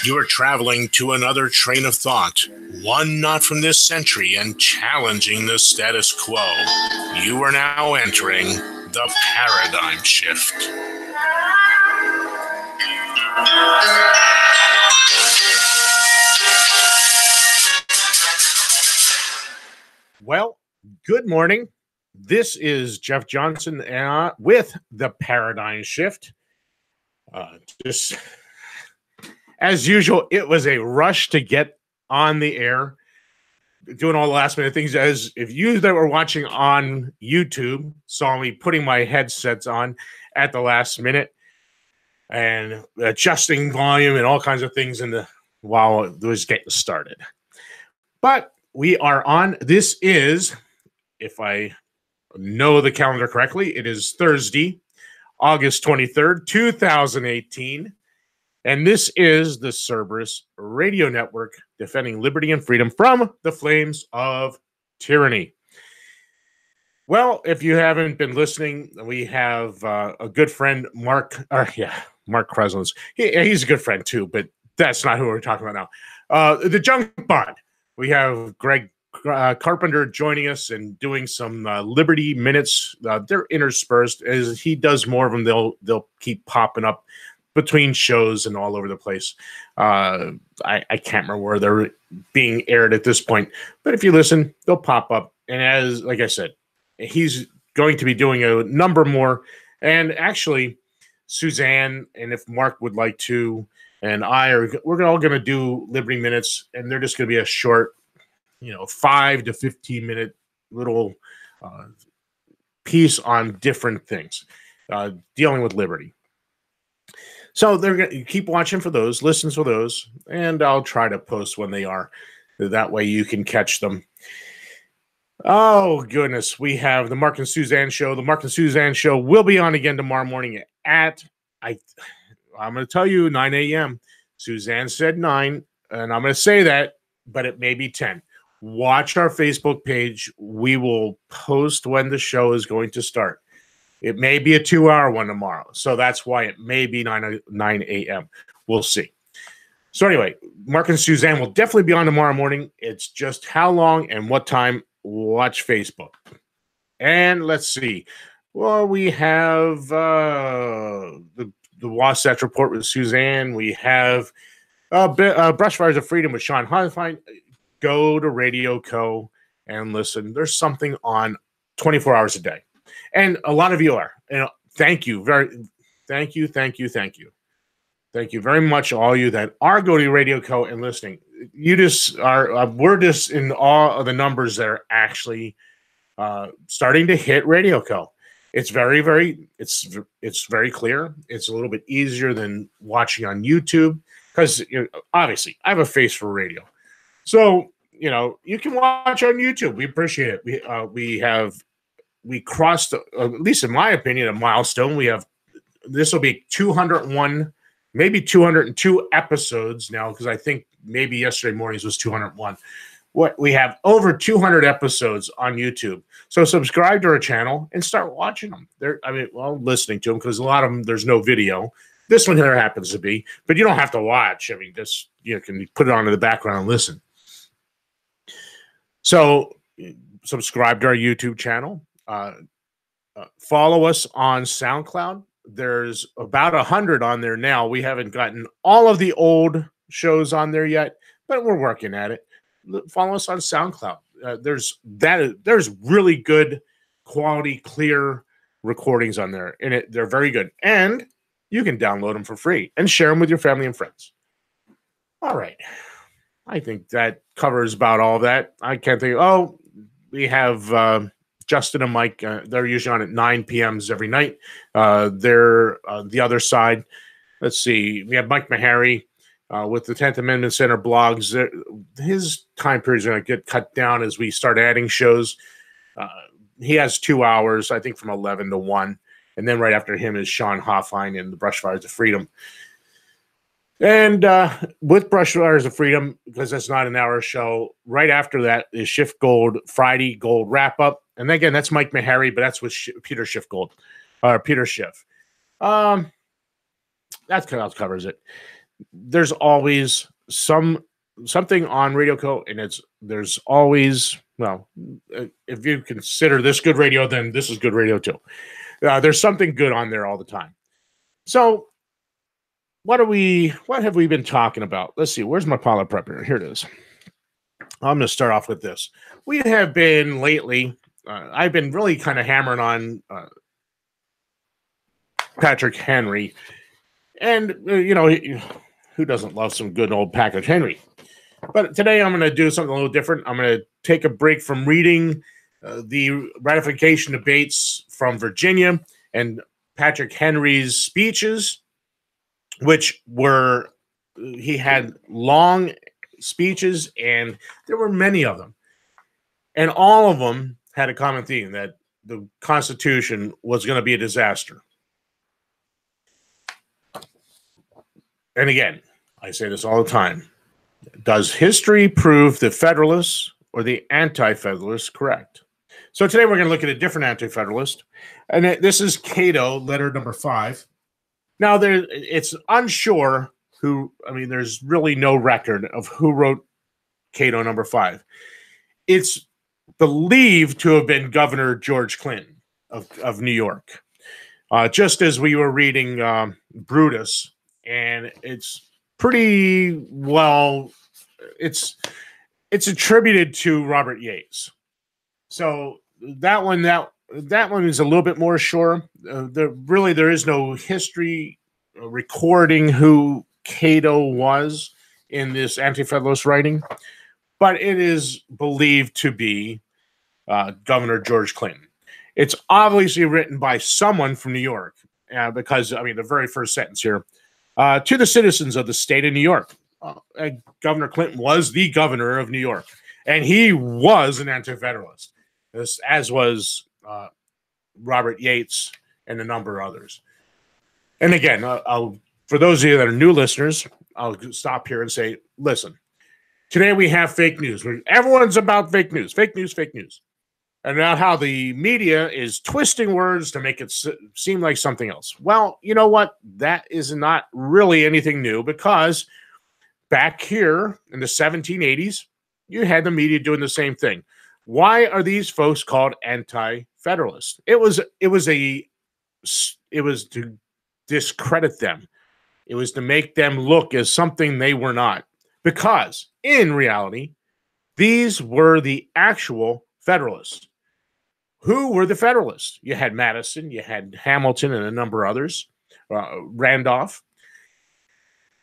You are traveling to another train of thought, one not from this century and challenging the status quo. You are now entering the paradigm shift. Well, good morning. This is Jeff Johnson with the Paradigm Shift. Just as usual, it was a rush to get on the air, doing all the last minute things. As if you that were watching on YouTube saw me putting my headsets on at the last minute and adjusting volume and all kinds of things while it was getting started. But we are on. This is, if I know the calendar correctly, it is Thursday, August 23rd, 2018. And this is the Cerberus Radio Network, defending liberty and freedom from the flames of tyranny. Well, if you haven't been listening, we have a good friend, Mark Kreslins. He's a good friend too, but that's not who we're talking about now. The Junk Bond. We have Greg Carpenter joining us and doing some Liberty Minutes. They're interspersed. As he does more of them, they'll keep popping up between shows and all over the place. I can't remember where they're being aired at this point, but if you listen, they'll pop up. And like I said, he's going to be doing a number more. And actually, Suzanne, and if Mark would like to, and we're all going to do Liberty Minutes, and they're just going to be a short, 5 to 15 minute little piece on different things dealing with liberty. So they're going to keep watching for those, listen for those, and I'll try to post when they are. That way you can catch them. Oh, goodness. We have the Mark and Suzanne show. The Mark and Suzanne show will be on again tomorrow morning I'm going to tell you 9 a.m. Suzanne said 9, and I'm going to say that, but it may be 10. Watch our Facebook page. We will post when the show is going to start. It may be a 2-hour one tomorrow, so that's why it may be 9 a.m. We'll see. So anyway, Mark and Suzanne will definitely be on tomorrow morning. It's just how long and what time. Watch Facebook. And let's see. Well, we have the Wasatch Report with Suzanne. We have Brushfires of Freedom with Sean Hoffine. Go to Radio Co. and listen. There's something on 24 hours a day. And a lot of you are. Thank you. Thank you very much, all you that are going to Radio Co. and listening. You just are, we're just in awe of the numbers that are actually starting to hit Radio Co. It's very, it's very clear. It's a little bit easier than watching on YouTube because obviously I have a face for radio. So, you can watch on YouTube. We appreciate it. We crossed, at least in my opinion, a milestone. This will be 201, maybe 202 episodes now, because I think maybe yesterday morning's was 201. We have over 200 episodes on YouTube. So subscribe to our channel and start watching them. Listening to them, because a lot of them, there's no video. This one here happens to be, but you don't have to watch. You can put it on in the background and listen. So subscribe to our YouTube channel. Follow us on SoundCloud. There's about 100 on there now. We haven't gotten all of the old shows on there yet, but we're working at it. Follow us on SoundCloud. There's really good quality, clear recordings on there, and they're very good. And you can download them for free and share them with your family and friends. All right. I think that covers about all of that. I can't think. Oh, we have Justin and Mike. They're usually on at 9 p.m. every night. They're the other side. Let's see. We have Mike Meharry with the 10th Amendment Center blogs. His time period is going to get cut down as we start adding shows. He has 2 hours, I think, from 11 to 1. And then right after him is Sean Hoffine and the Brushfires of Freedom. And with Brushfires of Freedom, because that's not an hour show, right after that is Shift Gold Friday Gold Wrap Up. And again, that's Mike Meharry, but that's with Peter Schiff. That covers it. there's always something on Radio Co, and there's always, well, if you consider this good radio, then this is good radio too. There's something good on there all the time. So what have we been talking about? Let's see, where's my pile of prep here? Here it is. I'm going to start off with this. We have been lately, I've been really kind of hammering on Patrick Henry, and who doesn't love some good old Patrick Henry? But today I'm going to do something a little different. I'm going to take a break from reading the ratification debates from Virginia and Patrick Henry's speeches, which were, he had long speeches, and there were many of them. And all of them had a common theme, that the Constitution was going to be a disaster. And again, I say this all the time. Does history prove the Federalists or the Anti-Federalists correct? So today we're going to look at a different Anti-Federalist. And this is Cato Letter V. Now, it's unsure who, there's really no record of who wrote Cato V. It's believed to have been Governor George Clinton of New York. Just as we were reading Brutus, and it's pretty well, it's attributed to Robert Yates. So that one is a little bit more sure. There is no history recording who Cato was in this Anti-Federalist writing, but it is believed to be Governor George Clinton. It's obviously written by someone from New York, because the very first sentence here, to the citizens of the state of New York. Governor Clinton was the governor of New York, and he was an Anti-Federalist, as was Robert Yates and a number of others. And again, for those of you that are new listeners, I'll stop here and say, listen, today we have fake news. Everyone's about fake news, fake news, fake news. And now how the media is twisting words to make it seem like something else. Well, you know what? That is not really anything new, because back here in the 1780s, you had the media doing the same thing. Why are these folks called Anti-Federalists? It was to discredit them. It was to make them look as something they were not, because in reality, these were the actual Federalists. Who were the Federalists? You had Madison, you had Hamilton, and a number of others, Randolph.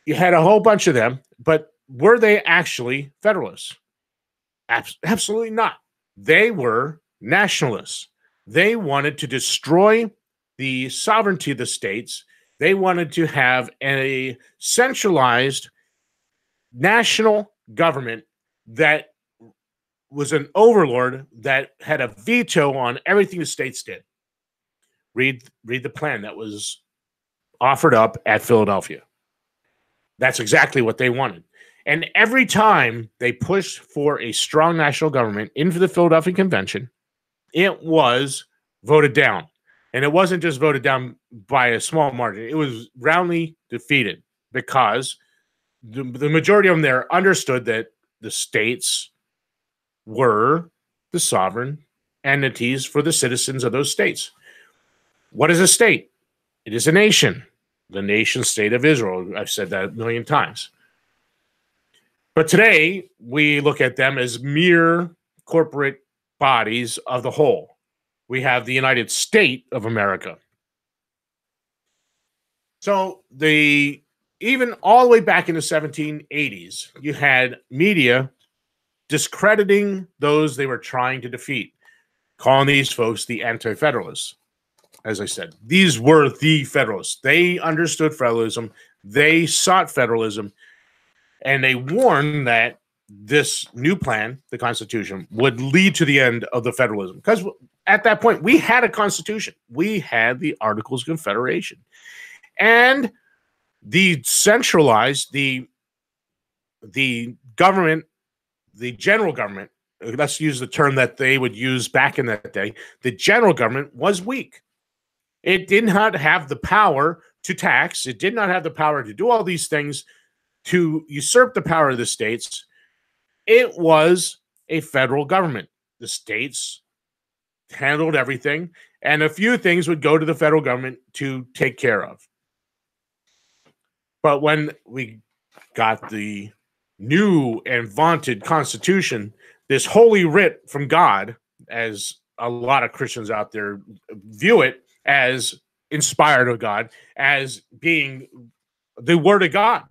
You had a whole bunch of them, but were they actually Federalists? Absolutely not. They were nationalists. They wanted to destroy the sovereignty of the states. They wanted to have a centralized national government that was an overlord, that had a veto on everything the states did. Read the plan that was offered up at Philadelphia. That's exactly what they wanted. And every time they pushed for a strong national government into the Philadelphia Convention, it was voted down. And it wasn't just voted down by a small margin. It was roundly defeated, because the majority of them there understood that the states were the sovereign entities for the citizens of those states. What is a state? It is a nation. The nation state of Israel. I've said that a million times. But today, we look at them as mere corporate bodies of the whole. We have the United States of America. So even all the way back in the 1780s, you had media discrediting those they were trying to defeat, calling these folks the Anti-Federalists. As I said, these were the Federalists. They understood federalism. They sought federalism. And they warned that this new plan, the Constitution, would lead to the end of the federalism. Because at that point, we had a Constitution. We had the Articles of Confederation. And the centralized, the government, the general government, let's use the term that they would use back in that day, the general government was weak. It did not have the power to tax. It did not have the power to do all these things to usurp the power of the states, it was a federal government. The states handled everything, and a few things would go to the federal government to take care of. But when we got the new and vaunted Constitution, this holy writ from God, as a lot of Christians out there view it, as inspired of God, as being the word of God.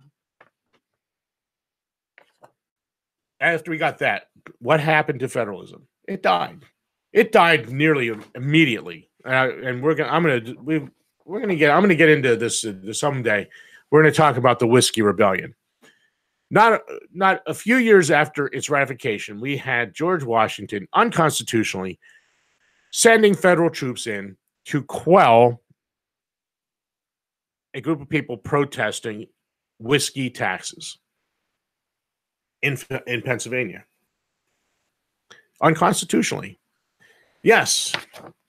After we got that, what happened to federalism? It died. It died nearly immediately. And I'm gonna get into this someday. We're going to talk about the Whiskey Rebellion. Not a few years after its ratification, we had George Washington unconstitutionally sending federal troops in to quell a group of people protesting whiskey taxes in Pennsylvania. Unconstitutionally. Yes,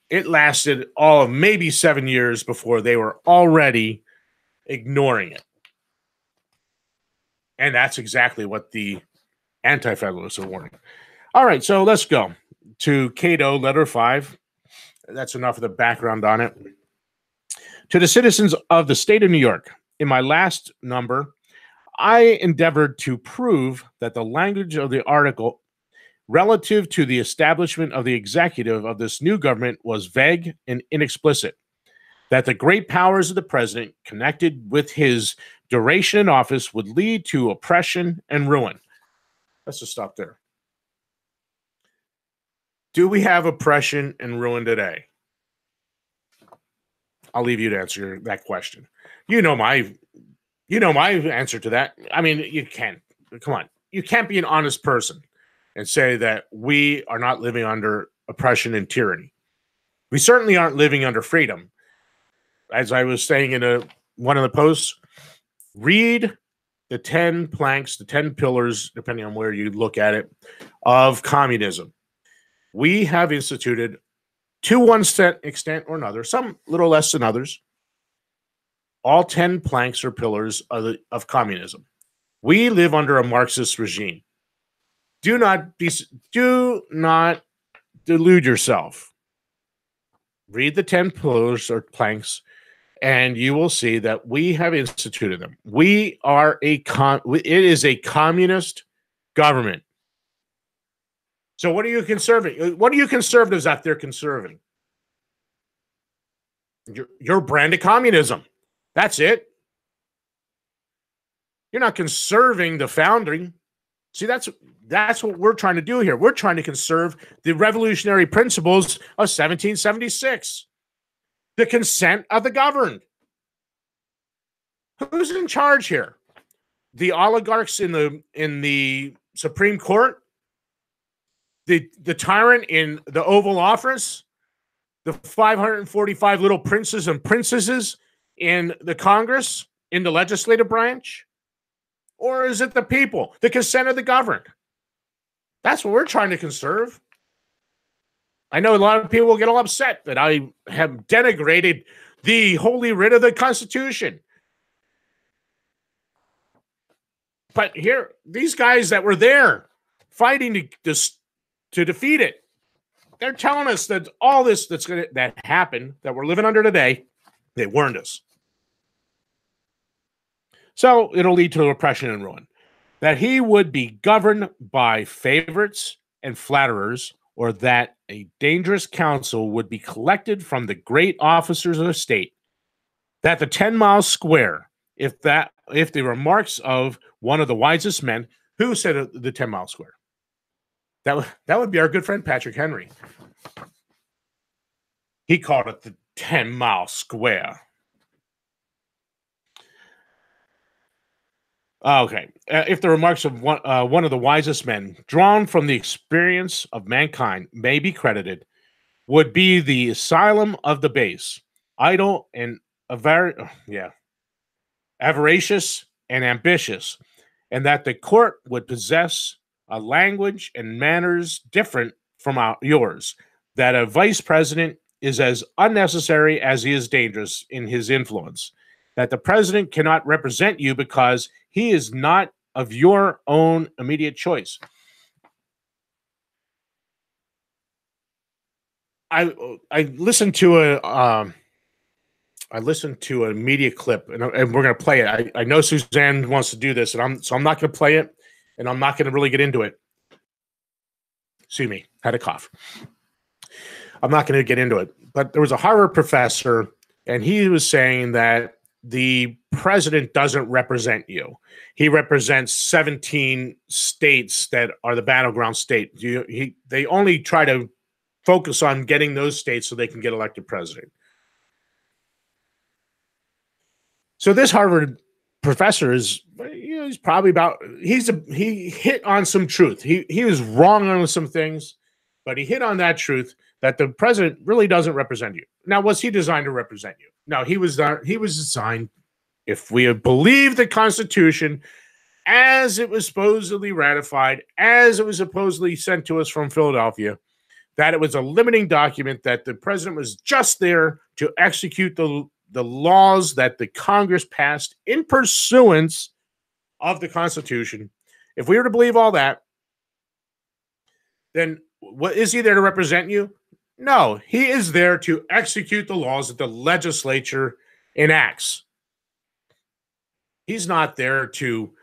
it lasted all of maybe 7 years before they were already ignoring it. And that's exactly what the Anti-Federalists are warning. All right, so let's go to Cato Letter V. That's enough of the background on it. To the citizens of the state of New York, in my last number, I endeavored to prove that the language of the article relative to the establishment of the executive of this new government was vague and inexplicit, that the great powers of the president connected with his duration in office would lead to oppression and ruin. Let's just stop there. Do we have oppression and ruin today? I'll leave you to answer that question. You know my answer to that. I mean, you can't. Come on. You can't be an honest person and say that we are not living under oppression and tyranny. We certainly aren't living under freedom. As I was saying in one of the posts, read the 10 planks, the 10 pillars, depending on where you look at it, of communism. We have instituted, to one extent or another, some little less than others, all 10 planks or pillars of communism. We live under a Marxist regime. Do not delude yourself. Read the 10 pillars or planks, and you will see that we have instituted them. We are it is a communist government. So what are you conserving? What are you conservatives out there conserving? Your brand of communism. That's it. You're not conserving the founding. See, that's what we're trying to do here. We're trying to conserve the revolutionary principles of 1776. The consent of the governed. Who's in charge here? The oligarchs in the Supreme Court? The tyrant in the Oval Office? The 545 little princes and princesses in the Congress, in the legislative branch? Or is it the people, the consent of the governed? That's what we're trying to conserve. I know a lot of people will get all upset that I have denigrated the holy writ of the Constitution. But here, these guys that were there fighting to defeat it, they're telling us that all this that happened, that we're living under today, they warned us. So it'll lead to oppression and ruin. That he would be governed by favorites and flatterers, or that a dangerous council would be collected from the great officers of the state. That the 10 Mile Square, if the remarks of one of the wisest men, who said the 10 Mile Square? That would be our good friend Patrick Henry. He called it the 10 Mile Square. Okay. If the remarks of one of the wisest men, drawn from the experience of mankind, may be credited, would be the asylum of the base, idle and avaricious and ambitious, and that the court would possess a language and manners different from yours, that a vice president is as unnecessary as he is dangerous in his influence, that the president cannot represent you because He is not of your own immediate choice. I listened to a media clip, and we're going to play it. I know Suzanne wants to do this, and I'm not going to play it, and I'm not going to really get into it. Excuse me, had a cough. I'm not going to get into it, but there was a Harvard professor, and he was saying that the president doesn't represent you. He represents 17 states that are the battleground state. They only try to focus on getting those states so they can get elected president. So this Harvard professor is, he's probably he hit on some truth. He was wrong on some things, but he hit on that truth that the president really doesn't represent you. Now, was he designed to represent you? No, he was designed, if we believe the Constitution as it was supposedly ratified, as it was supposedly sent to us from Philadelphia, that it was a limiting document, that the president was just there to execute the laws that the Congress passed in pursuance of the Constitution. If we were to believe all that, then what is he there to represent you? No, he is there to execute the laws that the legislature enacts. He's not there to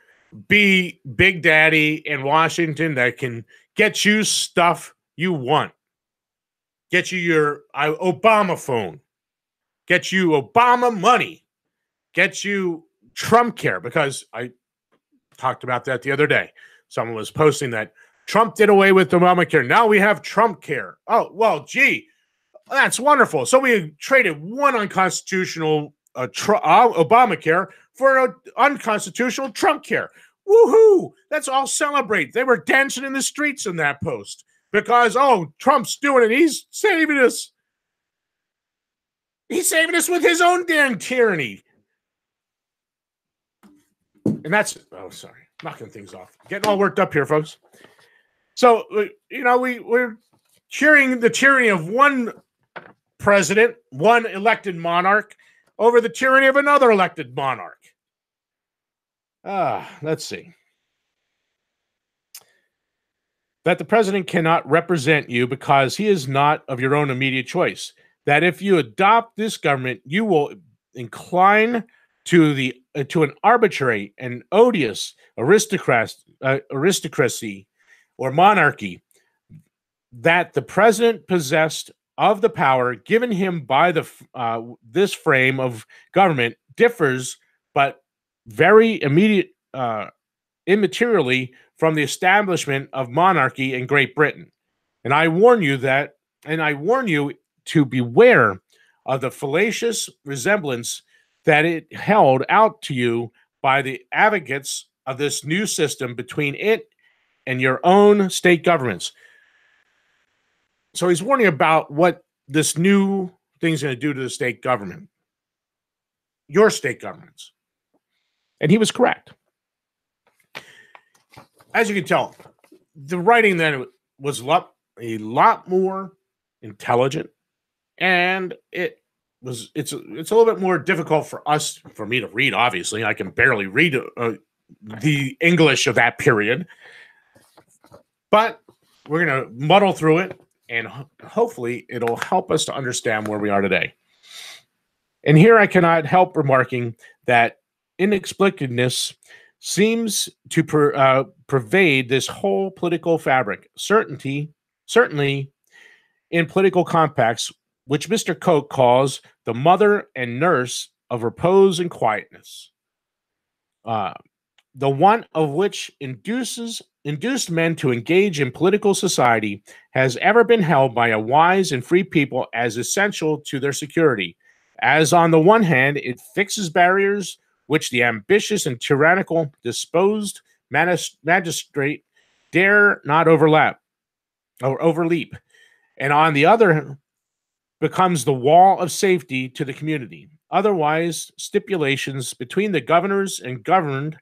be Big Daddy in Washington that can get you stuff you want. Get you your Obama phone. Get you Obama money. Get you Trump care, because I talked about that the other day. Someone was posting that Trump did away with Obamacare. Now we have Trump care. Oh, well, gee, that's wonderful. So we traded one unconstitutional Obamacare for an unconstitutional Trump care. Woohoo! Let's all celebrate. They were dancing in the streets in that post because, oh, Trump's doing it. He's saving us. He's saving us with his own damn tyranny. And that's, oh, sorry, knocking things off. Getting all worked up here, folks. So, we're cheering the tyranny of one president, one elected monarch, over the tyranny of another elected monarch. Let's see. That the president cannot represent you because he is not of your own immediate choice. That if you adopt this government, you will incline to an arbitrary and odious aristocracy or monarchy that the president possessed of the power given him by this frame of government differs, but very immaterially from the establishment of monarchy in Great Britain. And I warn you to beware of the fallacious resemblance that it held out to you by the advocates of this new system between it and your own state governments. So he's warning about what this new thing's going to do to the state government, your state governments. And he was correct. As you can tell, the writing then was a lot more intelligent, and it's a little bit more difficult for me to read. Obviously, I can barely read the English of that period, but we're going to muddle through it, and hopefully it'll help us to understand where we are today. And here I cannot help remarking that inexplicableness seems to pervade this whole political fabric. Certainly in political compacts, which Mr. Koch calls the mother and nurse of repose and quietness, the one of which induced men to engage in political society has ever been held by a wise and free people as essential to their security, as on the one hand it fixes barriers which the ambitious and tyrannical disposed magistrate dare not overleap, and on the other becomes the wall of safety to the community. Otherwise, stipulations between the governors and governed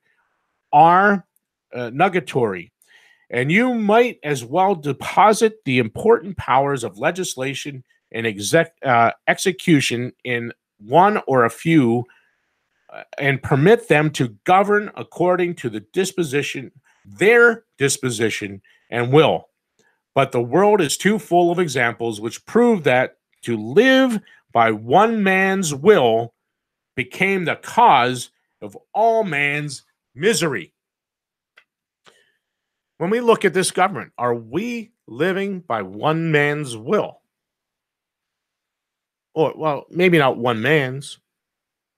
are nugatory, and you might as well deposit the important powers of legislation and execution in one or a few and permit them to govern according to their disposition and will. But the world is too full of examples which prove that to live by one man's will became the cause of all man's misery. When we look at this government, are we living by one man's will? Or, well, maybe not one man's.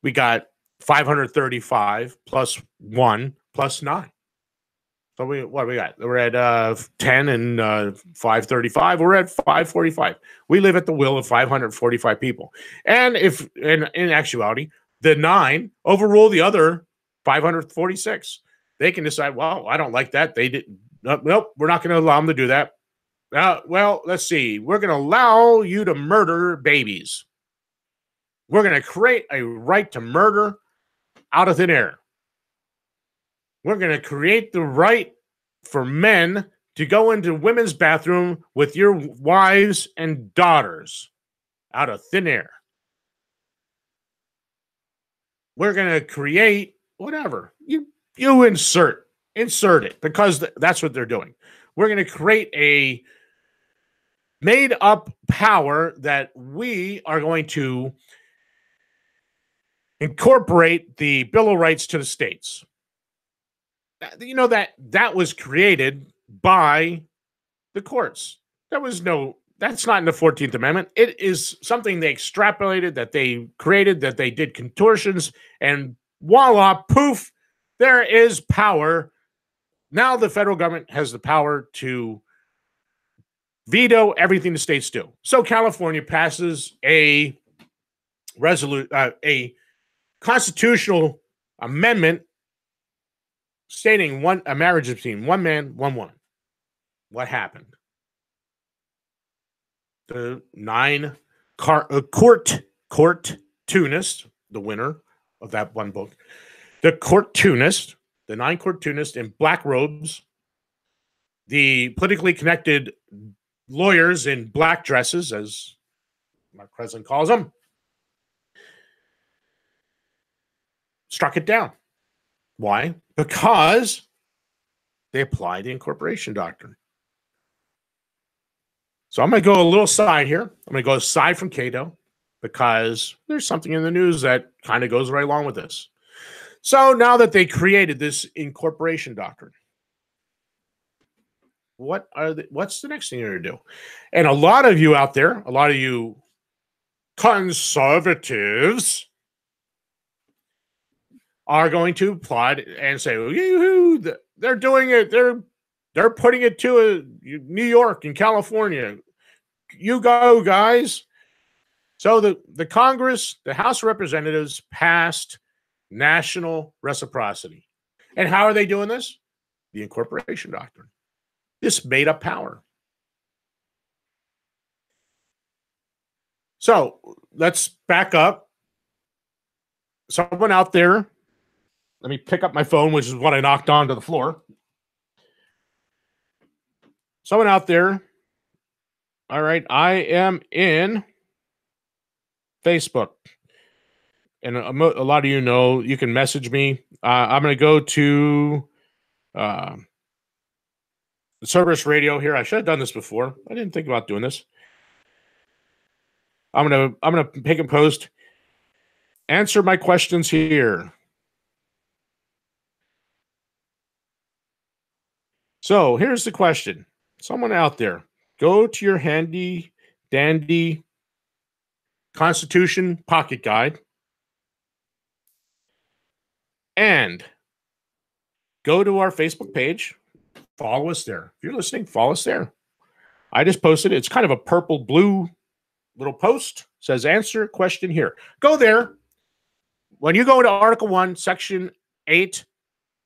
We got 535 plus 1 plus 9. So what we got? We're at 10 and 535. We're at 545. We live at the will of 545 people. And if in actuality, the 9 overrule the other 546. They can decide, well, I don't like that. They didn't. Nope, we're not going to allow them to do that. Well, let's see. We're going to allow you to murder babies. We're going to create a right to murder out of thin air. We're going to create the right for men to go into women's bathroom with your wives and daughters out of thin air. We're going to create whatever. You insert it, because that's what they're doing. We're going to create a made-up power that we are going to incorporate the Bill of Rights to the states. You know, that was created by the courts. That's not in the 14th Amendment. It is something they extrapolated, that they created, that they did contortions, and voila, poof, there is power. Now the federal government has the power to veto everything the states do. So California passes a constitutional amendment stating a marriage between one man, one woman. What happened? The 9 cartoonists, the winner of that one book, the 9 cartoonists in black robes, the politically connected lawyers in black dresses, as my president calls them, struck it down. Why? Because they apply the incorporation doctrine. So I'm going to go a little side here. I'm going to go aside from Cato, because there's something in the news that kind of goes right along with this. So now that they created this incorporation doctrine, what's the next thing you're going to do? And a lot of you out there, a lot of you conservatives, are going to applaud and say, they're doing it. They're putting it to New York and California. You go, guys. So the Congress, the House of Representatives, passed national reciprocity. And how are they doing this? The incorporation doctrine. This made up power. So let's back up. Someone out there, let me pick up my phone, which is what I knocked onto the floor. Someone out there. All right, I am in Facebook. And a lot of you know, you can message me. I'm going to go to the Cerberus Radio here. I should have done this before. I didn't think about doing this. I'm gonna pick and post. Answer my questions here. So here's the question. Someone out there, go to your handy dandy Constitution pocket guide and go to our Facebook page. Follow us there. If you're listening, follow us there. I just posted it. It's kind of a purple blue little post. It says answer question here. Go there. When you go to Article 1, Section 8,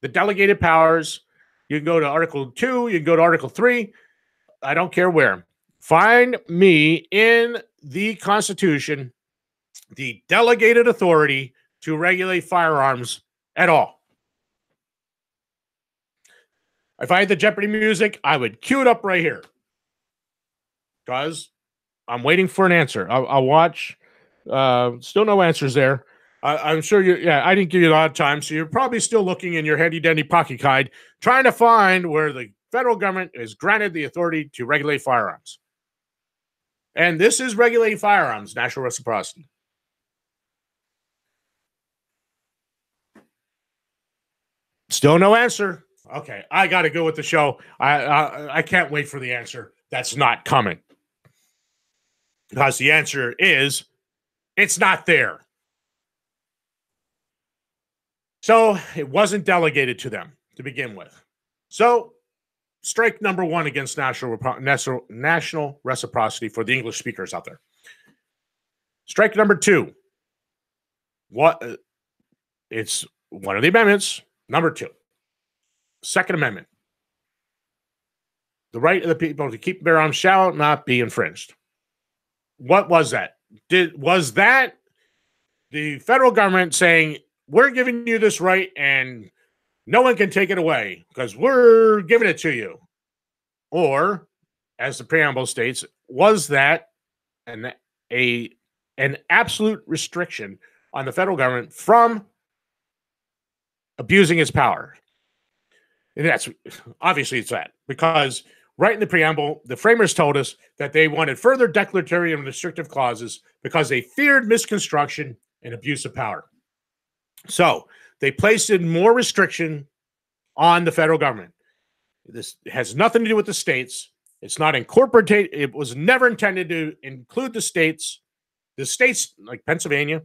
the delegated powers, you can go to Article 2, you can go to Article 3. I don't care where. Find me in the Constitution the delegated authority to regulate firearms at all. If I had the Jeopardy music, I would cue it up right here. Because I'm waiting for an answer. I'll watch. Still no answers there. I'm sure you. Yeah, I didn't give you a lot of time, so you're probably still looking in your handy dandy pocket guide, trying to find where the federal government is granted the authority to regulate firearms. And this is regulating firearms, national reciprocity. Still no answer. Okay, I got to go with the show. I can't wait for the answer. That's not coming. Because the answer is, it's not there. So it wasn't delegated to them to begin with. So strike number one against national reciprocity for the English speakers out there. Strike number two. It's one of the amendments. Number two. Second Amendment. The right of the people to keep and bear arms shall not be infringed. What was that? Was that the federal government saying, we're giving you this right and no one can take it away because we're giving it to you? Or, as the preamble states, was that an absolute restriction on the federal government from abusing its power? And that's obviously it's that, because right in the preamble, the framers told us that they wanted further declaratory and restrictive clauses because they feared misconstruction and abuse of power. So they placed in more restriction on the federal government. This has nothing to do with the states. It's not incorporated. It was never intended to include the states. The states, like Pennsylvania,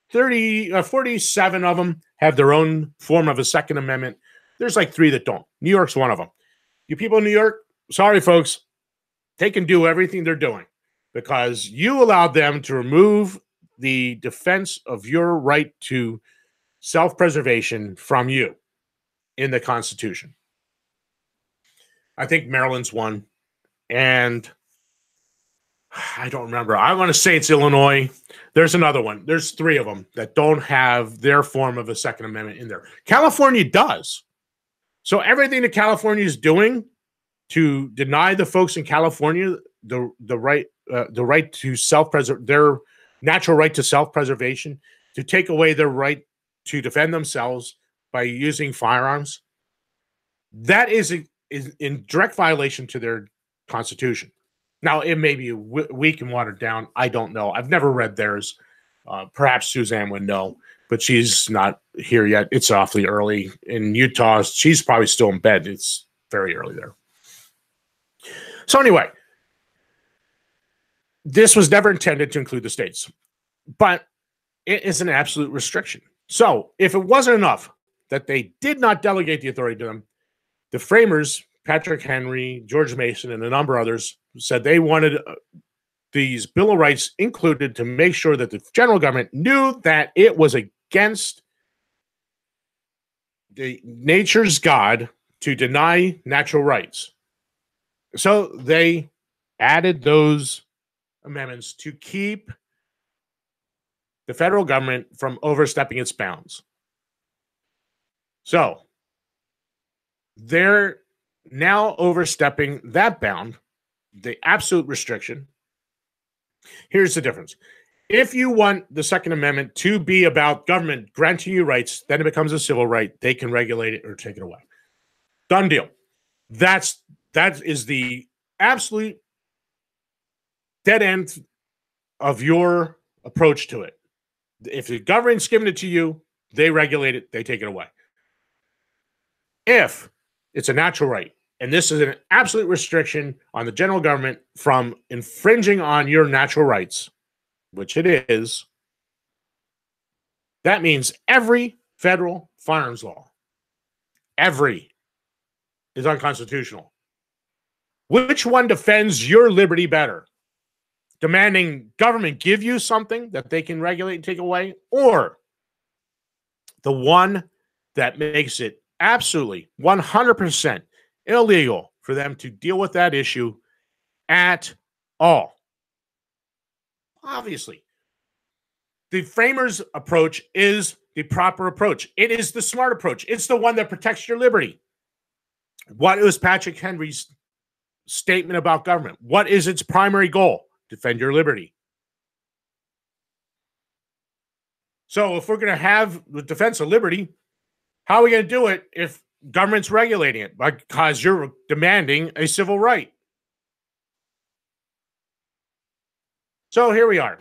47 of them have their own form of a Second Amendment. There's like 3 that don't. New York's one of them. You people in New York, sorry, folks, they can do everything they're doing because you allowed them to remove the defense of your right to self-preservation from you in the Constitution. I think Maryland's one, and I don't remember. I want to say it's Illinois. There's another one. There's 3 of them that don't have their form of a Second Amendment in there. California does. So everything that California is doing to deny the folks in California the right to self-preserve, their natural right to self-preservation, to take away their right to defend themselves by using firearms, that is in direct violation to their Constitution. Now, it may be weak and watered down. I don't know. I've never read theirs. Perhaps Suzanne would know, but she's not here yet. It's awfully early. In Utah, she's probably still in bed. It's very early there. So anyway, this was never intended to include the states, but it is an absolute restriction. So if it wasn't enough that they did not delegate the authority to them, the framers, Patrick Henry, George Mason, and a number of others, said they wanted these Bill of Rights included to make sure that the general government knew that it was against the nature's God to deny natural rights. So they added those amendments to keep the federal government from overstepping its bounds. So they're now overstepping that bound, the absolute restriction. Here's the difference. If you want the Second Amendment to be about government granting you rights, then it becomes a civil right. They can regulate it or take it away. Done deal. That is the absolute dead end of your approach to it. If the government's giving it to you, they regulate it, they take it away. If it's a natural right, and this is an absolute restriction on the general government from infringing on your natural rights, which it is, that means every federal firearms law, every, is unconstitutional. Which one defends your liberty better? Demanding government give you something that they can regulate and take away, or the one that makes it absolutely 100% illegal for them to deal with that issue at all? Obviously, the framers' approach is the proper approach. It is the smart approach. It's the one that protects your liberty. What was Patrick Henry's statement about government? What is its primary goal? Defend your liberty. So if we're going to have the defense of liberty, how are we going to do it if government's regulating it? Because you're demanding a civil right. So here we are.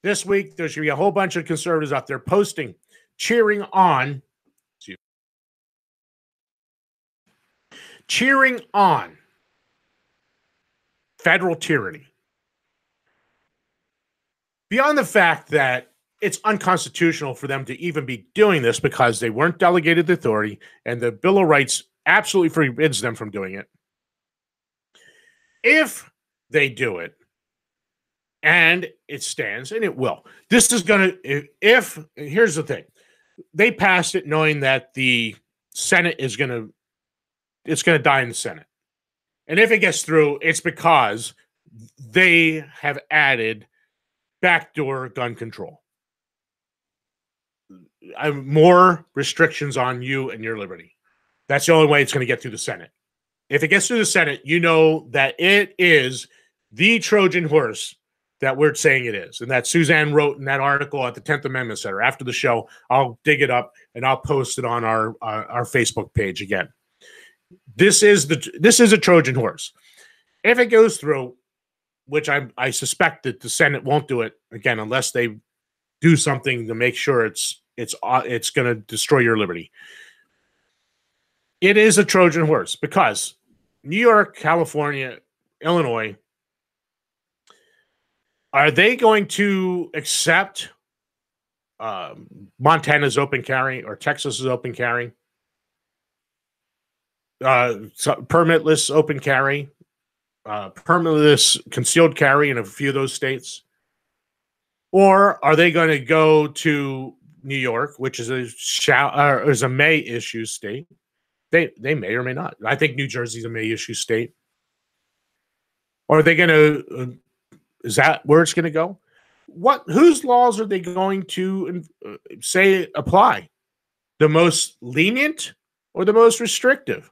This week, there's going to be a whole bunch of conservatives out there posting, cheering on federal tyranny. Beyond the fact that it's unconstitutional for them to even be doing this because they weren't delegated the authority and the Bill of Rights absolutely forbids them from doing it. If they do it, and it stands, and it will. This is going to, here's the thing. They passed it knowing that the Senate is going to, it's going to die in the Senate. And if it gets through, it's because they have added backdoor gun control. More restrictions on you and your liberty. That's the only way it's going to get through the Senate. If it gets through the Senate, you know that it is the Trojan horse that we're saying it is. And that Suzanne wrote in that article at the 10th Amendment Center. After the show, I'll dig it up and I'll post it on our Facebook page again. This is a Trojan horse. If it goes through, which I suspect that the Senate won't do it again unless they do something to make sure it's going to destroy your liberty. It is a Trojan horse because New York, California, Illinois, are they going to accept Montana's open carry or Texas's open carry? Permitless open carry, permitless concealed carry in a few of those states? Or are they going to go to New York, which is a may issue state? They may or may not. I think New Jersey's a may issue state. Or are they going to? Is that where it's going to go? Whose laws are they going to say apply? The most lenient or the most restrictive?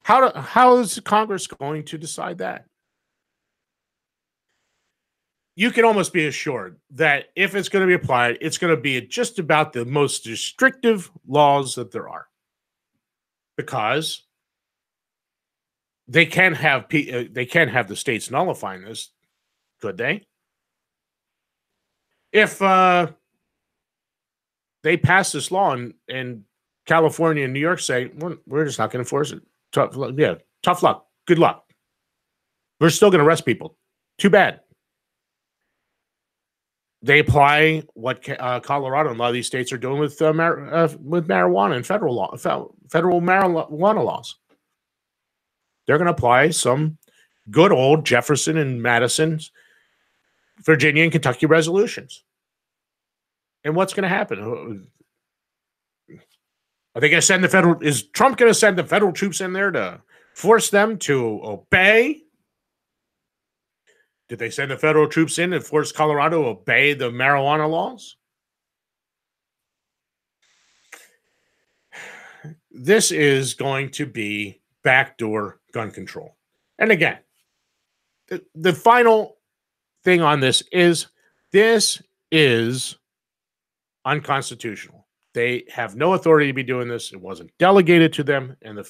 How is Congress going to decide that? You can almost be assured that if it's going to be applied, it's going to be just about the most restrictive laws that there are. Because they can have the states nullifying this, could they? If they pass this law and California and New York say, we're just not going to enforce it. Tough luck. Good luck. We're still going to arrest people. Too bad. They apply what Colorado and a lot of these states are doing with marijuana and federal marijuana laws. They're going to apply some good old Jefferson and Madison's Virginia and Kentucky resolutions. And what's going to happen? Are they going to send is Trump going to send the federal troops in there to force them to obey? Did they send the federal troops in and force Colorado to obey the marijuana laws? This is going to be backdoor gun control. And again, the final thing on this is unconstitutional. They have no authority to be doing this. It wasn't delegated to them, and the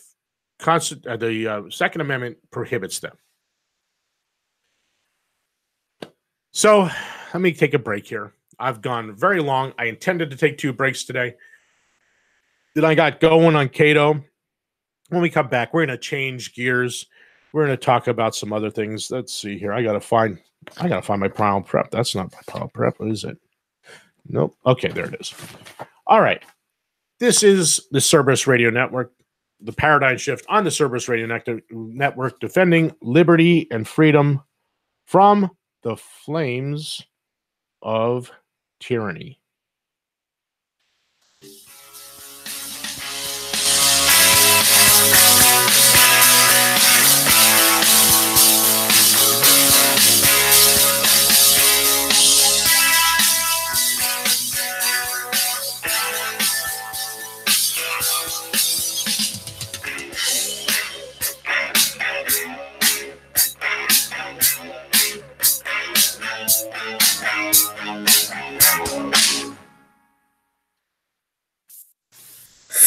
Second Amendment prohibits them. So let me take a break here. I've gone very long. I intended to take 2 breaks today. Then I got going on Cato. When we come back, we're going to change gears. We're going to talk about some other things. Let's see here. I got to find my Primal Prep. That's not my Primal Prep, is it? Nope. Okay, there it is. All right. This is the Cerberus Radio Network, the paradigm shift on the Cerberus Radio Network, defending liberty and freedom from the flames of tyranny.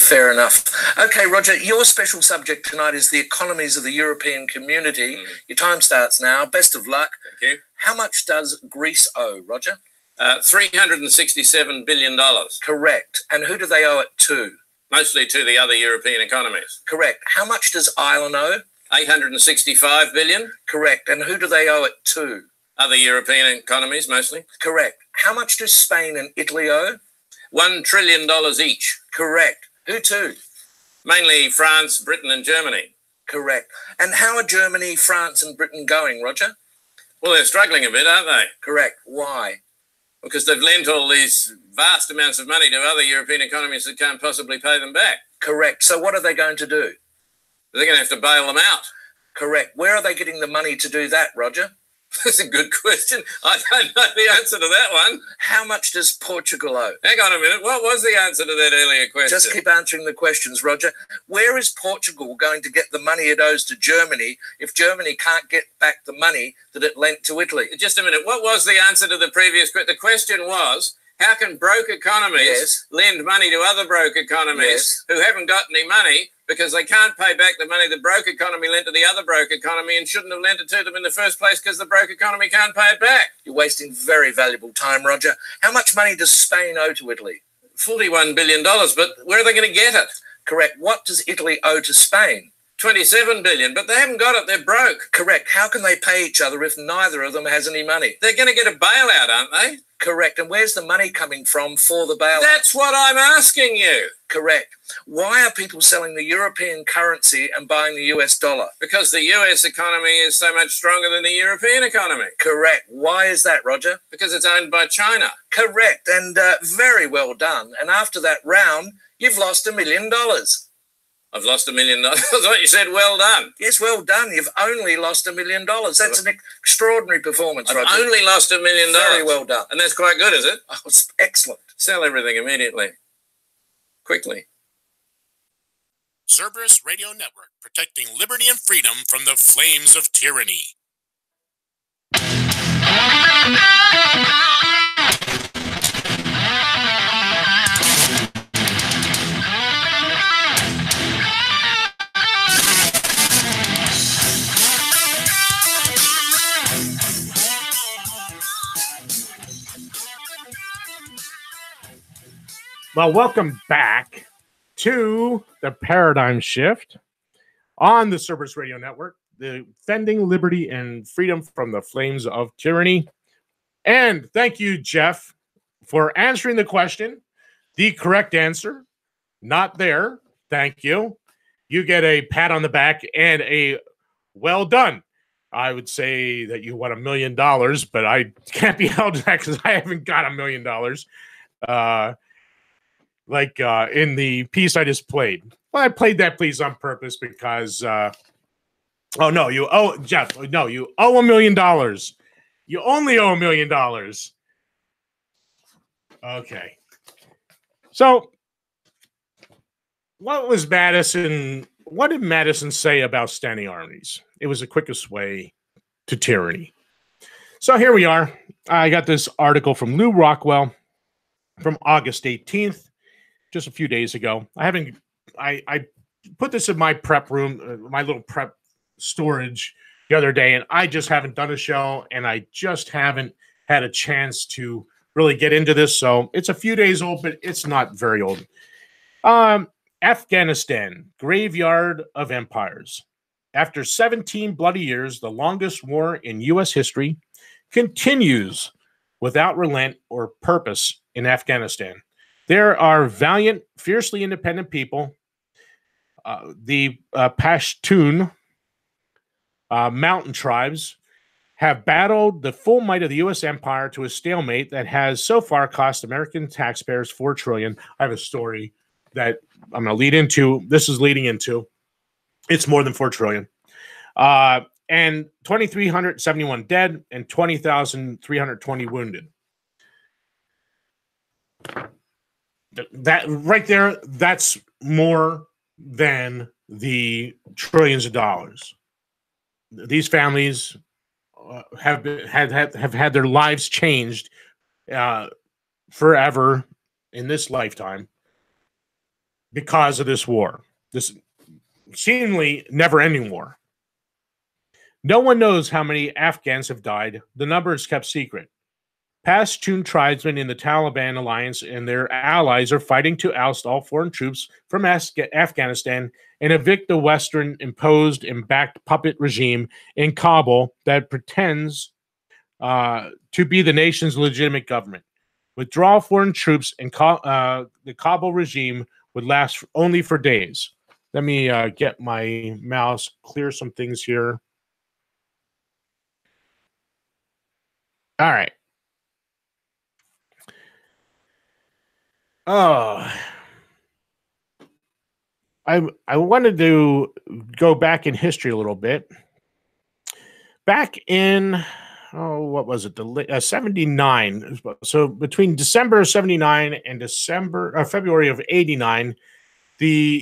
Fair enough. Okay, Roger, your special subject tonight is the economies of the European community. Your time starts now. Best of luck. Thank you. How much does Greece owe, Roger? $367 billion. Correct. And who do they owe it to? Mostly to the other European economies. Correct. How much does Ireland owe? $865 billion. Correct. And who do they owe it to? Other European economies, mostly. Correct. How much do Spain and Italy owe? $1 trillion each. Correct. Who to? Mainly France, Britain and Germany. Correct. And how are Germany, France and Britain going, Roger? Well, they're struggling a bit, aren't they? Correct. Why? Because they've lent all these vast amounts of money to other European economies that can't possibly pay them back. Correct. So what are they going to do? They're going to have to bail them out. Correct. Where are they getting the money to do that, Roger? That's a good question. I don't know the answer to that one. How much does Portugal owe? Hang on a minute. What was the answer to that earlier question? Just keep answering the questions, Roger. Where is Portugal going to get the money it owes to Germany if Germany can't get back the money that it lent to Italy? Just a minute. What was the answer to the previous question? The question was, how can broke economies lend money to other broke economies who haven't got any money because they can't pay back the money the broke economy lent to the other broke economy and shouldn't have lent it to them in the first place because the broke economy can't pay it back? You're wasting very valuable time, Roger. How much money does Spain owe to Italy? $41 billion, but where are they going to get it? Correct. What does Italy owe to Spain? $27 billion, but they haven't got it. They're broke. Correct. How can they pay each other if neither of them has any money? They're going to get a bailout, aren't they? Correct. And where's the money coming from for the bailout? That's what I'm asking you. Correct. Why are people selling the European currency and buying the US dollar? Because the US economy is so much stronger than the European economy. Correct. Why is that, Roger? Because it's owned by China. Correct. And very well done. And after that round, you've lost $1 million. I've lost $1 million. I thought you said well done. Yes, well done. You've only lost $1 million. That's an extraordinary performance, Roger. I've only lost $1 million. Very well done. And that's quite good, is it? Oh, it's excellent. Sell everything immediately. Quickly. Cerberus Radio Network, protecting liberty and freedom from the flames of tyranny. Well, welcome back to the Paradigm Shift on the Cerberus Radio Network, defending liberty and freedom from the flames of tyranny. And thank you, Jeff, for answering the question. The correct answer, not there. Thank you. You get a pat on the back and a well done. I would say that you won $1 million, but I can't be held to that because I haven't got $1 million. In the piece I just played. Well, I played that piece on purpose because, Jeff, no, you owe $1 million. You only owe $1 million. Okay. So, what did Madison say about standing armies? It was the quickest way to tyranny. So here we are. I got this article from Lou Rockwell from August 18th. Just a few days ago. I put this in my prep room, my little prep storage the other day, and I just haven't done a show, and I just haven't had a chance to really get into this. So it's a few days old, but it's not very old. Afghanistan, graveyard of empires. After 17 bloody years, the longest war in U.S. history continues without relent or purpose in Afghanistan. There are valiant, fiercely independent people. The Pashtun mountain tribes have battled the full might of the U.S. empire to a stalemate that has so far cost American taxpayers $4 trillion. I have a story that I'm going to lead into. This is leading into. It's more than $4 trillion. And 2,371 dead and 20,320 wounded. That right there, that's more than the trillions of dollars. These families have had their lives changed forever in this lifetime. because of this war, this seemingly never-ending war. No one knows how many Afghans have died. The number is kept secret. Pashtun tribesmen in the Taliban alliance and their allies are fighting to oust all foreign troops from Afghanistan and evict the Western-imposed and backed puppet regime in Kabul that pretends to be the nation's legitimate government. Withdrawal foreign troops and the Kabul regime would last only for days. Let me get my mouse, clear some things here. All right. Oh, I wanted to go back in history a little bit. Back in, what was it? The 79. So between December of 79 and February of 89,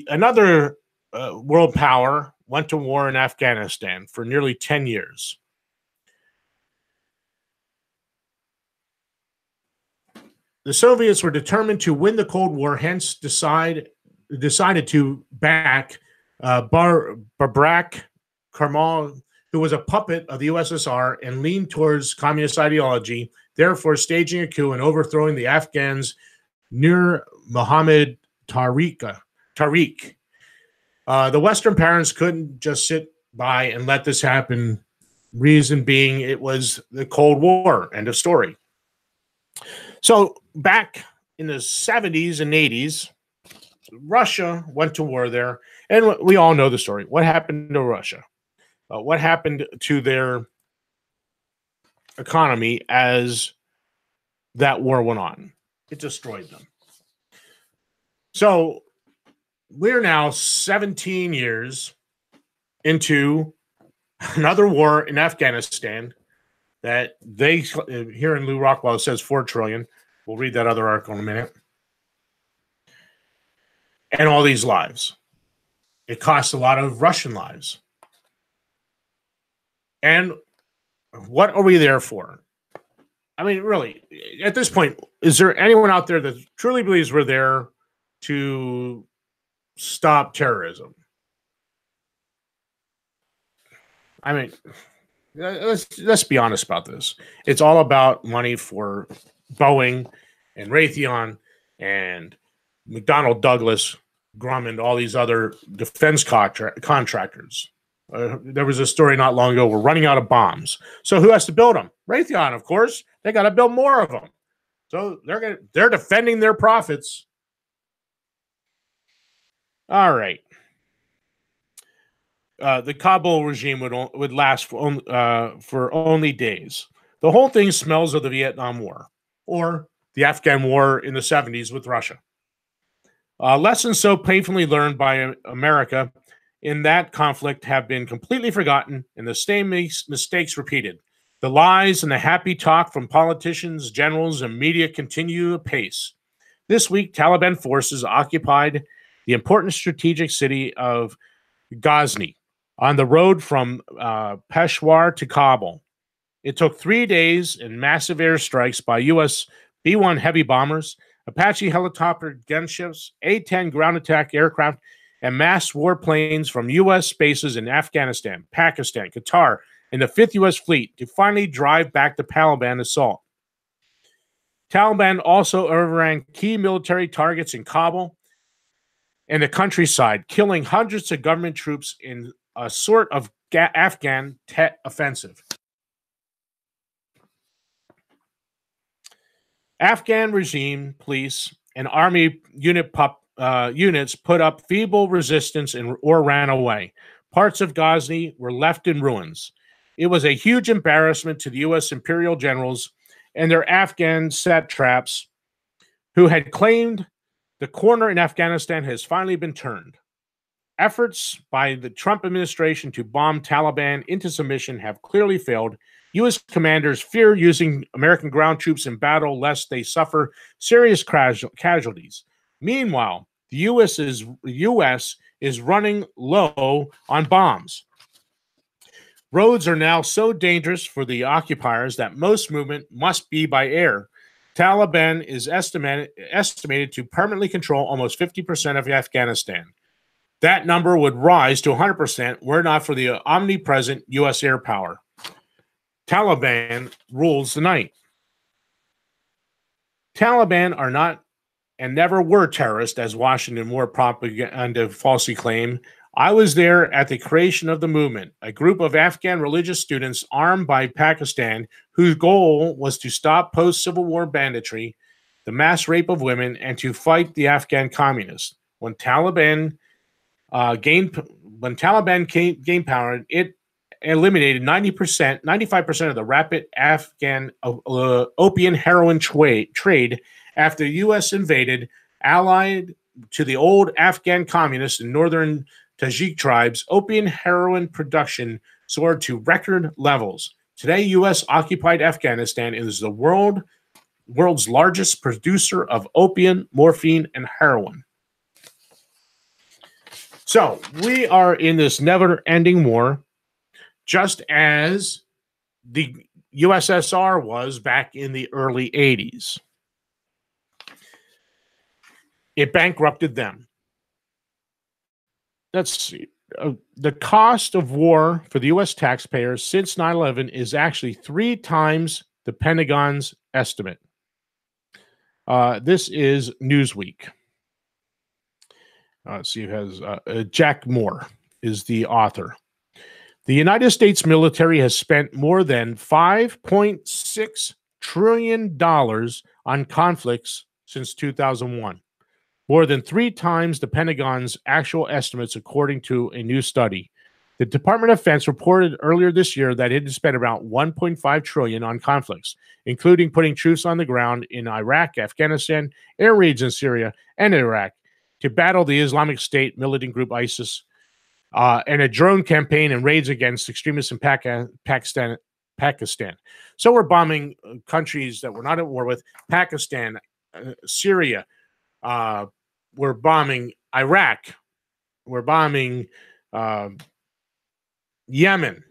another world power went to war in Afghanistan for nearly 10 years. The Soviets were determined to win the Cold War, hence decided to back Babrak Karmal, who was a puppet of the USSR and leaned towards communist ideology, therefore staging a coup and overthrowing the Afghans Nur Muhammad Tariq. The Western parents couldn't just sit by and let this happen, reason being it was the Cold War, end of story. So back in the 70s and 80s, Russia went to war there, and we all know the story. What happened to Russia? What happened to their economy as that war went on? It destroyed them. So we're now 17 years into another war in Afghanistan that they, here in Lou Rockwell, it says 4 trillion. We'll read that other article in a minute. And all these lives. It costs a lot of Russian lives. And what are we there for? I mean, really, at this point, is there anyone out there that truly believes we're there to stop terrorism? I mean, let's be honest about this. It's all about money for Boeing and Raytheon and McDonnell Douglas, Grumman, all these other defense contractors. There was a story not long ago. We're running out of bombs. So who has to build them? Raytheon, of course. They got to build more of them. So they're defending their profits. All right. The Kabul regime would last for only days. The whole thing smells of the Vietnam War or the Afghan War in the 70s with Russia. Lessons so painfully learned by America in that conflict have been completely forgotten and the same mistakes repeated. The lies and the happy talk from politicians, generals, and media continue apace. This week, Taliban forces occupied the important strategic city of Ghazni on the road from Peshawar to Kabul. It took 3 days and massive airstrikes by U.S. B-1 heavy bombers, Apache helicopter gunships, A-10 ground attack aircraft, and mass warplanes from U.S. bases in Afghanistan, Pakistan, Qatar, and the 5th U.S. Fleet to finally drive back the Taliban assault. Taliban also overran key military targets in Kabul and the countryside, killing hundreds of government troops in a sort of Afghan Tet offensive. Afghan regime, police, and army units put up feeble resistance or ran away. Parts of Ghazni were left in ruins. It was a huge embarrassment to the U.S. imperial generals and their Afghan satraps who had claimed the corner in Afghanistan has finally been turned. Efforts by the Trump administration to bomb Taliban into submission have clearly failed. U.S. commanders fear using American ground troops in battle lest they suffer serious casualties. Meanwhile, the U.S. is running low on bombs. Roads are now so dangerous for the occupiers that most movement must be by air. Taliban is estimated to permanently control almost 50% of Afghanistan. That number would rise to 100% were it not for the omnipresent U.S. air power. Taliban rules the night. Taliban are not and never were terrorists, as Washington war propaganda falsely claim. I was there at the creation of the movement, a group of Afghan religious students armed by Pakistan whose goal was to stop post-Civil War banditry, the mass rape of women, and to fight the Afghan communists. When Taliban gained power, it eliminated 95% of the rapid Afghan opium heroin trade after the U.S. invaded, allied to the old Afghan communists in northern Tajik tribes. Opium heroin production soared to record levels. Today, U.S.-occupied Afghanistan is the world's largest producer of opium, morphine, and heroin. So we are in this never-ending war, just as the USSR was back in the early 80s. It bankrupted them. Let's see. The cost of war for the U.S. taxpayers since 9/11 is actually 3 times the Pentagon's estimate. This is Newsweek. Let's see who has Jack Moore is the author. The United States military has spent more than $5.6 trillion on conflicts since 2001. More than 3 times the Pentagon's actual estimates, according to a new study. The Department of Defense reported earlier this year that it had spent about $1.5 trillion on conflicts, including putting troops on the ground in Iraq, Afghanistan, air raids in Syria, and Iraq to battle the Islamic State militant group ISIS, and a drone campaign and raids against extremists in Pakistan. So we're bombing countries that we're not at war with: Pakistan, Syria. We're bombing Iraq. We're bombing Yemen,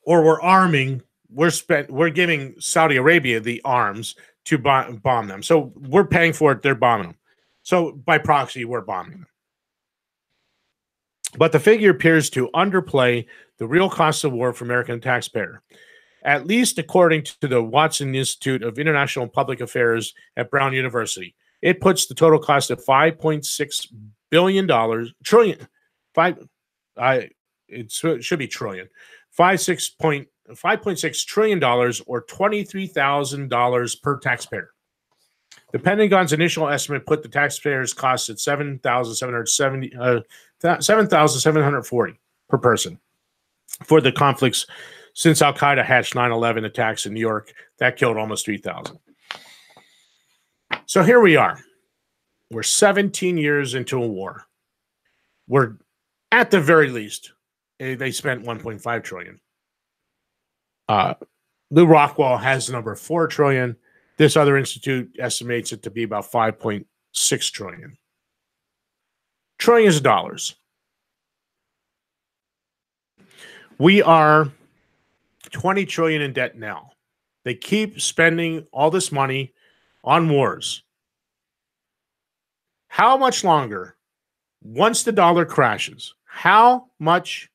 or we're giving Saudi Arabia the arms to bomb them. So we're paying for it. They're bombing them. So by proxy, we're bombing them. But the figure appears to underplay the real cost of war for American taxpayer. At least according to the Watson Institute of International Public Affairs at Brown University. It puts the total cost of $5.6 billion, trillion, it should be trillion, $5.6 trillion, or $23,000 per taxpayer. The Pentagon's initial estimate put the taxpayers' costs at $7,740 per person for the conflicts since Al Qaeda hatched 9/11 attacks in New York. That killed almost 3,000. So here we are. We're 17 years into a war. We're, at the very least, they spent $1.5 trillion. Lou Rockwell has the number 4 trillion. This other institute estimates it to be about 5.6 trillion. Trillions of dollars. We are 20 trillion in debt now. They keep spending all this money on wars. How much longer, once the dollar crashes, how much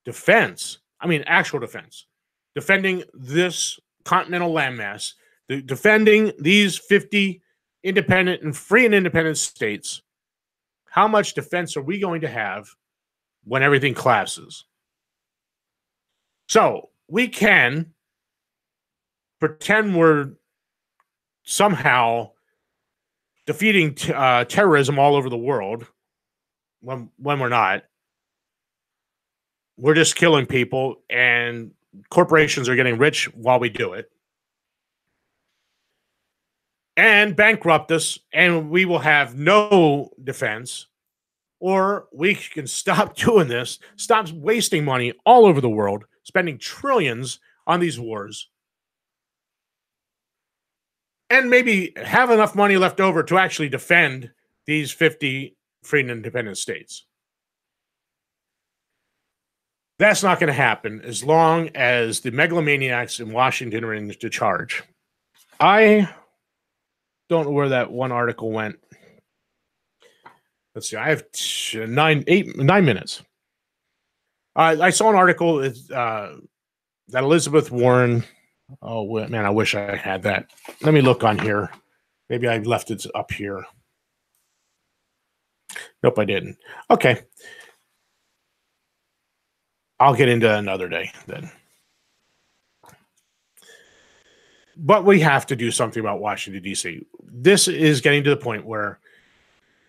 defense, actual defense, defending this continental landmass, defending these 50 independent and free and independent states, how much defense are we going to have when everything collapses? So we can pretend we're somehow defeating terrorism all over the world when we're not. We're just killing people, and corporations are getting rich while we do it. And bankrupt us, and we will have no defense. Or we can stop doing this, stop wasting money all over the world, spending trillions on these wars, and maybe have enough money left over to actually defend these 50 free and independent states. That's not going to happen as long as the megalomaniacs in Washington are in charge. I don't know where that one article went. Let's see. I have 9 minutes. I saw an article that Elizabeth Warren. Oh man, I wish I had that. Let me look on here. Maybe I left it up here. Nope, I didn't. Okay. I'll get into another day then. But we have to do something about Washington, D.C. This is getting to the point where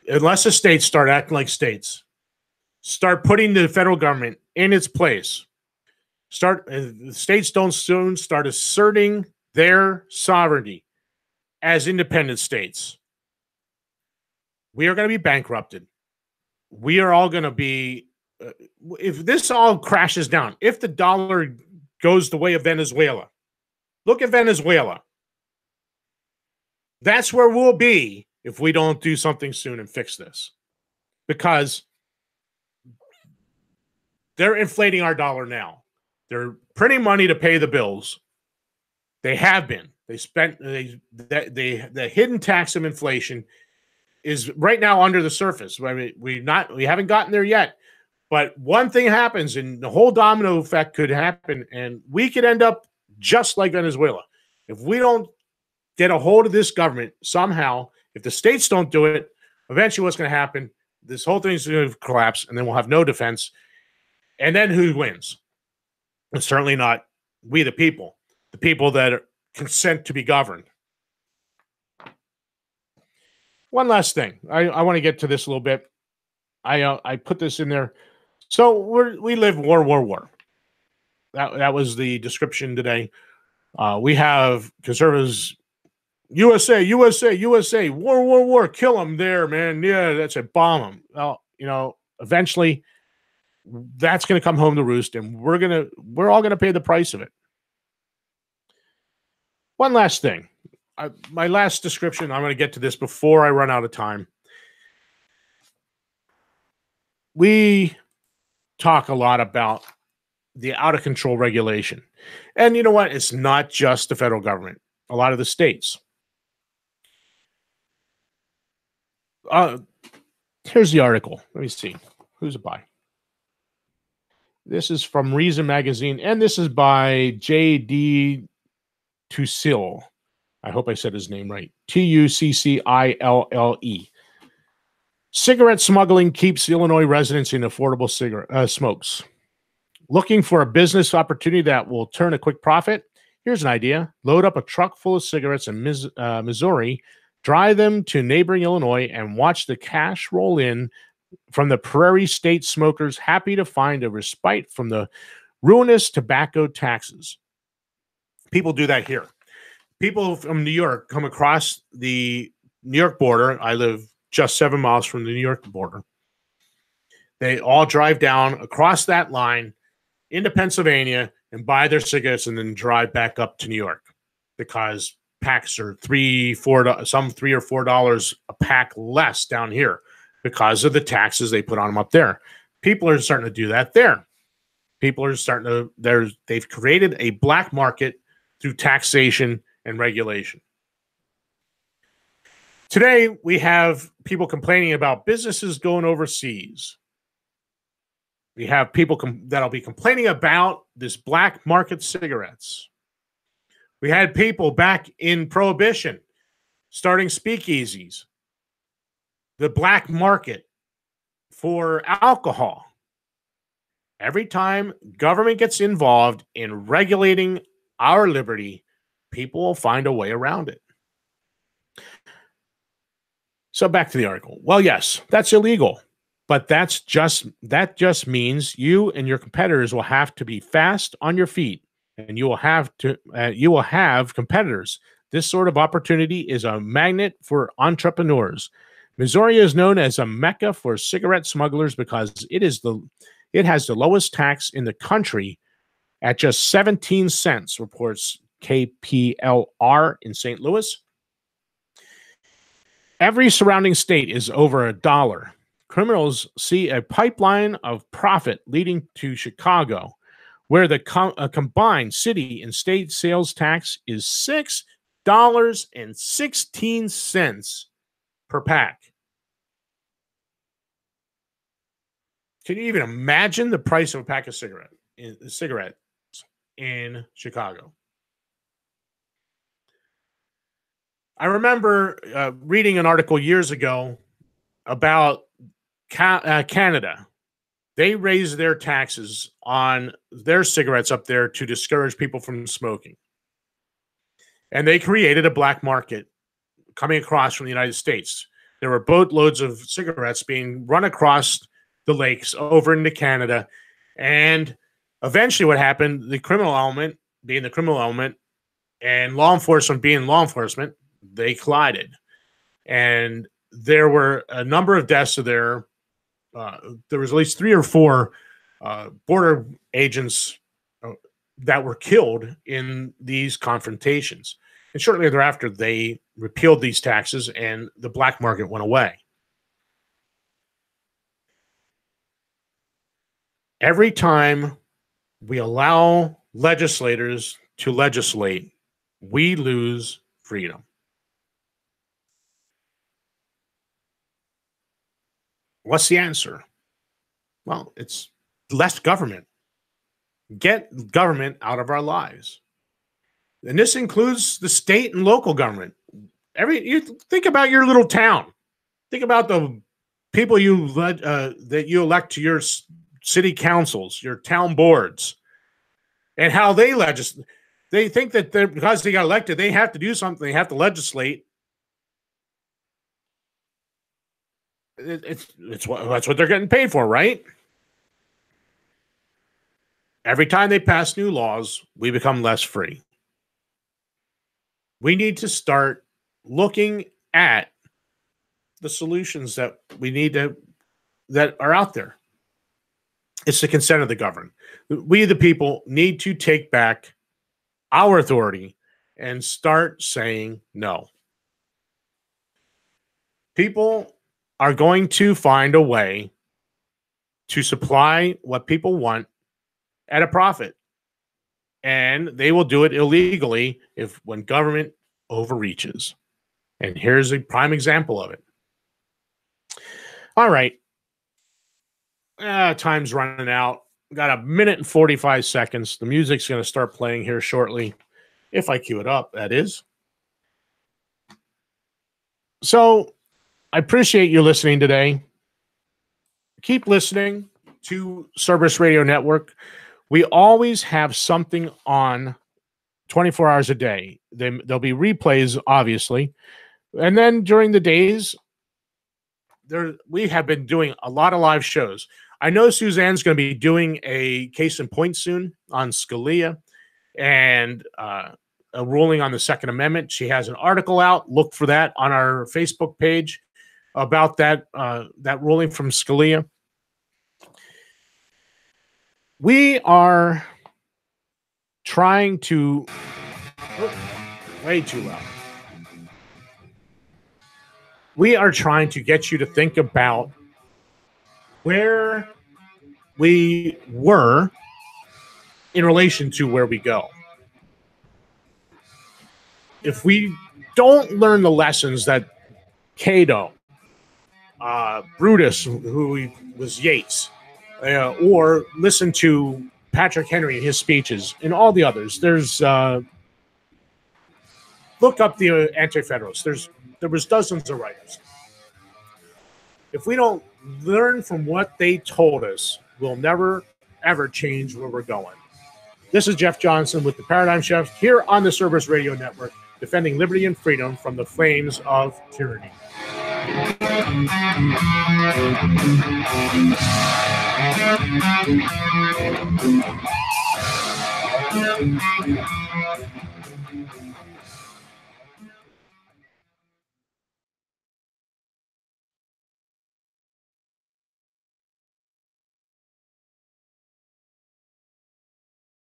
unless the states start acting like states, start putting the federal government in its place, the states don't soon start asserting their sovereignty as independent states, we are going to be bankrupted. We are all going to be, if this all crashes down, if the dollar goes the way of Venezuela, look at Venezuela. That's where we'll be if we don't do something soon and fix this. Because they're inflating our dollar now. They're printing money to pay the bills. They have been. They spent the hidden tax of inflation is right now under the surface. I mean, we haven't gotten there yet. But one thing happens, and the whole domino effect could happen, and we could end up just like Venezuela. If we don't get a hold of this government somehow, if the states don't do it, eventually what's going to happen, this whole thing is going to collapse, and then we'll have no defense. And then who wins? It's certainly not we, the people that consent to be governed. One last thing. I want to get to this a little bit. I put this in there. So we live war. That was the description today. We have conservatives, USA, war, kill them there, man. Yeah, that's it, bomb them. Well, eventually that's going to come home to roost, and we're all going to pay the price of it. One last thing. My last description, I'm going to get to this before I run out of time. We talk a lot about the out-of-control regulation. And you know what? It's not just the federal government. A lot of the states. Here's the article. Let me see. Who's it by? This is from Reason Magazine, and this is by J.D. Tuccille. I hope I said his name right. Tuccille. Cigarette smuggling keeps Illinois residents in affordable smokes. Looking for a business opportunity that will turn a quick profit? Here's an idea. Load up a truck full of cigarettes in Missouri, drive them to neighboring Illinois, and watch the cash roll in from the Prairie State smokers happy to find a respite from the ruinous tobacco taxes. People do that here. People from New York come across the New York border. I live just 7 miles from the New York border. They all drive down across that line into Pennsylvania and buy their cigarettes and then drive back up to New York because packs are $3 or $4 a pack less down here because of the taxes they put on them up there. People are starting to do that there. People are starting to, they've created a black market through taxation and regulation. Today, we have people complaining about businesses going overseas. We have people that'll be complaining about this black market cigarettes. We had people back in Prohibition starting speakeasies. The black market for alcohol. Every time government gets involved in regulating our liberty, people will find a way around it. So back to the article. Well, yes, that's illegal, but that just means you and your competitors will have to be fast on your feet, and you will have competitors. This sort of opportunity is a magnet for entrepreneurs. Missouri is known as a mecca for cigarette smugglers because it has the lowest tax in the country at just 17 cents, reports KPLR in St. Louis. Every surrounding state is over $1. Criminals see a pipeline of profit leading to Chicago, where the combined city and state sales tax is 6 $6.16 per pack. Can you even imagine the price of a pack of cigarettes in Chicago? I remember reading an article years ago about Canada. They raised their taxes on their cigarettes up there to discourage people from smoking. And they created a black market coming across from the United States. There were boatloads of cigarettes being run across the lakes over into Canada. And eventually what happened, the criminal element being the criminal element and law enforcement being law enforcement, they collided. And there were a number of deaths there. There was at least 3 or 4 border agents that were killed in these confrontations. And shortly thereafter, they repealed these taxes and the black market went away. Every time we allow legislators to legislate, we lose freedom. What's the answer? Well, it's less government. Get government out of our lives. And this includes the state and local government. You think about your little town. Think about the people that you elect to your city councils, your town boards, and how they legislate. They think that because they got elected, they have to do something. They have to legislate. That's what they're getting paid for, right? Every time they pass new laws, we become less free. We need to start looking at the solutions that that are out there. It's the consent of the governed. We, the people, need to take back our authority and start saying no. People are going to find a way to supply what people want at a profit. And they will do it illegally when government overreaches. And here's a prime example of it. All right. Time's running out. Got a minute and 45 seconds. The music's going to start playing here shortly. If I cue it up, that is. So I appreciate you listening today. Keep listening to Cerberus Radio Network. We always have something on 24 hours a day. There'll be replays, obviously. And then during the days, we have been doing a lot of live shows. I know Suzanne's going to be doing a case in point soon on Scalia and a ruling on the Second Amendment. She has an article out. Look for that on our Facebook page about that ruling from Scalia. We are trying to... way too loud. We are trying to get you to think about where we were in relation to where we go. If we don't learn the lessons that Cato, Brutus, who was Yeats, or listen to Patrick Henry and his speeches and all the others. There's look up the Anti-Federalists. There was dozens of writers. If we don't learn from what they told us, we'll never ever change where we're going. This is Jeff Johnson with the Paradigm Shift here on the Cerberus Radio Network, defending liberty and freedom from the flames of tyranny.